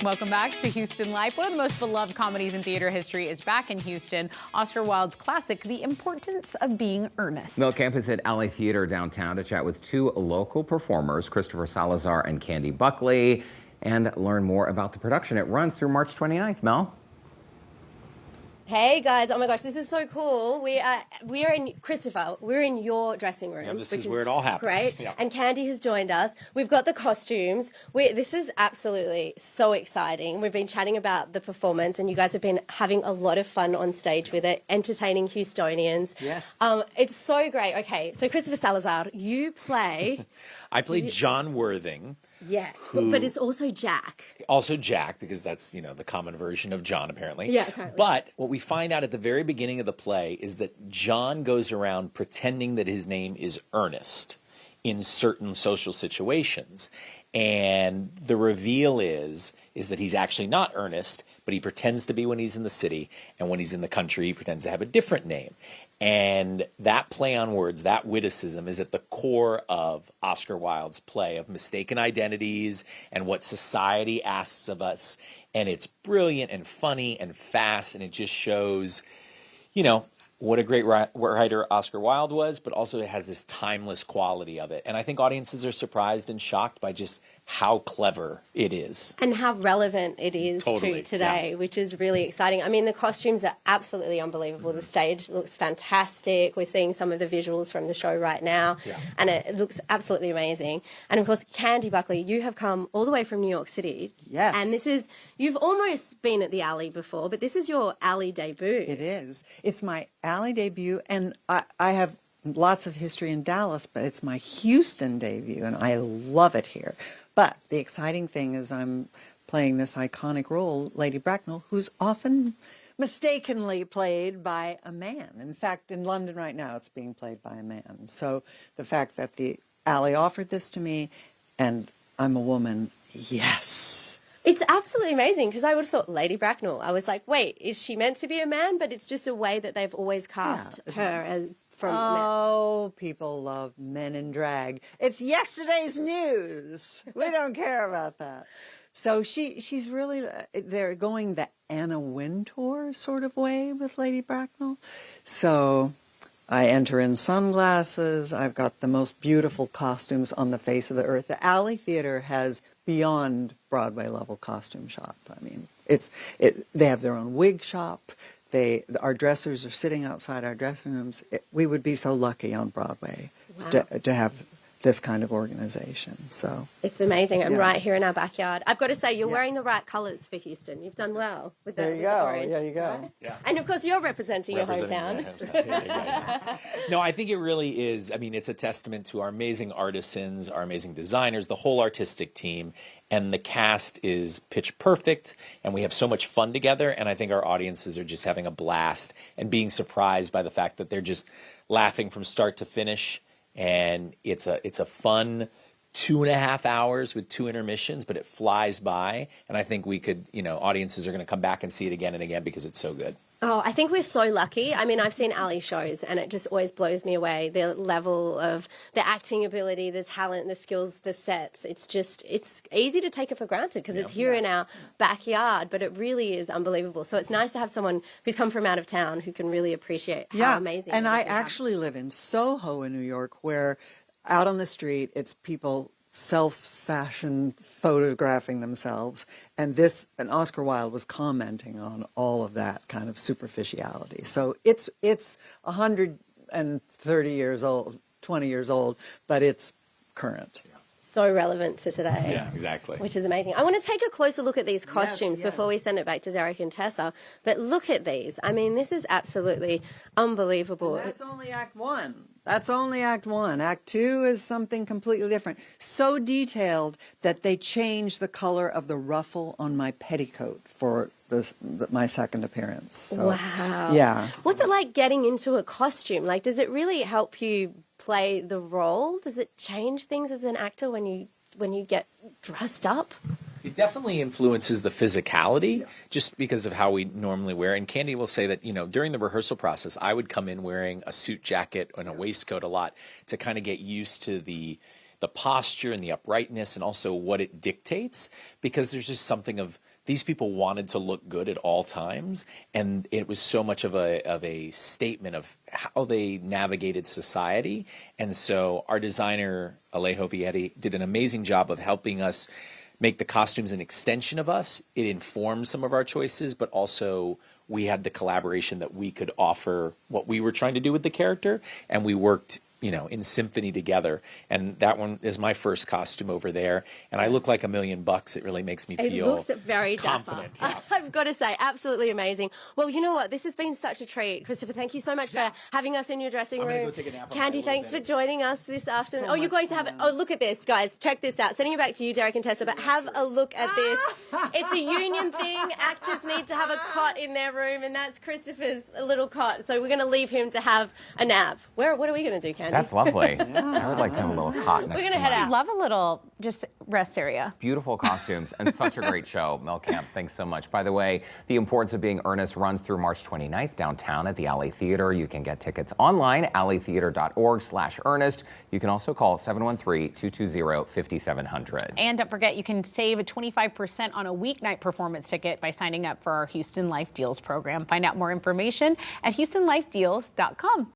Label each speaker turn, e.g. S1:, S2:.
S1: Welcome back to Houston Life. One of the most beloved comedies in theater history is back in Houston. Oscar Wilde's classic, The Importance of Being Earnest.
S2: Mel Camp is at Alley Theater downtown to chat with two local performers, Christopher Salazar and Candy Buckley, and learn more about the production. It runs through March 29th. Mel?
S3: Hey guys, oh my gosh, this is so cool. We're in, Christopher, we're in your dressing room.
S4: Yeah, this is where it all happens.
S3: Great.
S4: Yeah.
S3: And Candy has joined us. We've got the costumes. This is absolutely so exciting. We've been chatting about the performance and you guys have been having a lot of fun on stage with it, entertaining Houstonians.
S4: Yes.
S3: It's so great. Okay, so Christopher Salazar, you play...
S4: I played John Worthing.
S3: Yes, but it's also Jack.
S4: Also Jack, because that's, you know, the common version of John, apparently.
S3: Yeah, apparently.
S4: But what we find out at the very beginning of the play is that John goes around pretending that his name is Ernest in certain social situations. And the reveal is that he's actually not Ernest, but he pretends to be when he's in the city, and when he's in the country, he pretends to have a different name. And that play on words, that witticism, is at the core of Oscar Wilde's play of mistaken identities and what society asks of us. And it's brilliant and funny and fast, and it just shows, you know, what a great writer Oscar Wilde was, but also it has this timeless quality of it. And I think audiences are surprised and shocked by just how clever it is.
S3: And how relevant it is to today, which is really exciting. I mean, the costumes are absolutely unbelievable. The stage looks fantastic. We're seeing some of the visuals from the show right now, and it looks absolutely amazing. And of course, Candy Buckley, you have come all the way from New York City.
S5: Yes.
S3: And this is, you've almost been at the Alley before, but this is your Alley debut.
S5: It is. It's my Alley debut, and I have lots of history in Dallas, but it's my Houston debut, and I love it here. But the exciting thing is I'm playing this iconic role, Lady Bracknell, who's often mistakenly played by a man. In fact, in London right now, it's being played by a man. So the fact that the Alley offered this to me, and I'm a woman, yes.
S3: It's absolutely amazing, because I would have thought Lady Bracknell. I was like, wait, is she meant to be a man? But it's just a way that they've always cast her as from men.
S5: People love men in drag. It's yesterday's news. We don't care about that. So she's really, they're going the Anna Wintour sort of way with Lady Bracknell. So I enter in sunglasses. I've got the most beautiful costumes on the face of the earth. The Alley Theater has beyond Broadway level costume shop. I mean, they have their own wig shop. Our dressers are sitting outside our dressing rooms. We would be so lucky on Broadway to have this kind of organization. So
S3: it's amazing. I'm right here in our backyard. I've got to say, you're wearing the right colours for Houston. You've done well with the orange.
S5: There you go.
S3: Right? Yeah. And of course, you're representing your hometown.
S4: No, I think it really is. I mean, it's a testament to our amazing artisans, our amazing designers, the whole artistic team. And the cast is pitch perfect, and we have so much fun together, and I think our audiences are just having a blast and being surprised by the fact that they're just laughing from start to finish. And it's a fun 2.5 hours with 2 intermissions, but it flies by, and I think we could, you know, audiences are going to come back and see it again and again because it's so good.
S3: Oh, I think we're so lucky. I mean, I've seen Alley shows, and it just always blows me away. The level of the acting ability, the talent, the skills, the sets. It's easy to take it for granted because it's here in our backyard, but it really is unbelievable. So it's nice to have someone who's come from out of town who can really appreciate how amazing it is.
S5: And I actually live in Soho in New York, where out on the street, it's people self-fashion photographing themselves, and Oscar Wilde was commenting on all of that kind of superficiality. So it's 130 years old, 20 years old, but it's current.
S3: So relevant to today.
S4: Yeah, exactly.
S3: Which is amazing. I want to take a closer look at these costumes before we send it back to Derek and Tessa. But look at these. I mean, this is absolutely unbelievable.
S5: And that's only Act 1. That's only Act 1. Act 2 is something completely different. So detailed that they changed the color of the ruffle on my petticoat for my second appearance. So,
S3: wow.
S5: Yeah.
S3: What's it like getting into a costume? Like, does it really help you play the role? Does it change things as an actor when you get dressed up?
S4: It definitely influences the physicality just because of how we normally wear. And Candy will say that, you know, during the rehearsal process, I would come in wearing a suit jacket and a waistcoat a lot to kind of get used to the posture and the uprightness and also what it dictates, because there's just something of these people wanted to look good at all times, and it was so much of a statement of how they navigated society. And so our designer, Alejo Vietti, did an amazing job of helping us make the costumes an extension of us. It informed some of our choices, but also we had the collaboration that we could offer what we were trying to do with the character, and we worked, in symphony together. And that one is my first costume over there, and I look like $1,000,000. It really makes me feel
S3: it looks very
S4: confident.
S3: Yeah. I've got to say, absolutely amazing. Well, you know what? This has been such a treat. Christopher, thank you so much for having us in your dressing room.
S4: Go take a nap on
S3: Candy,
S4: my
S3: thanks for joining us this afternoon.
S5: So
S3: You're going to have it. Oh, look at this, guys. Check this out. Sending it back to you, Derek and Tessa, but have a look at this. It's a union thing. Actors need to have a cot in their room, and that's Christopher's little cot. So we're going to leave him to have a nap. What are we going to do, Candy?
S2: That's lovely. I would like to have a little cot next
S3: We're
S2: to
S3: gonna head
S2: mine.
S3: out.
S1: Love a little just rest area.
S2: Beautiful costumes and such a great show. Mel Camp, thanks so much. By the way, The Importance of Being Earnest runs through March 29th downtown at the Alley Theater. You can get tickets online, alleytheater.org/earnest. You can also call 713-220-5700.
S1: And don't forget, you can save 25% on a weeknight performance ticket by signing up for our Houston Life Deals program. Find out more information at HoustonLifeDeals.com.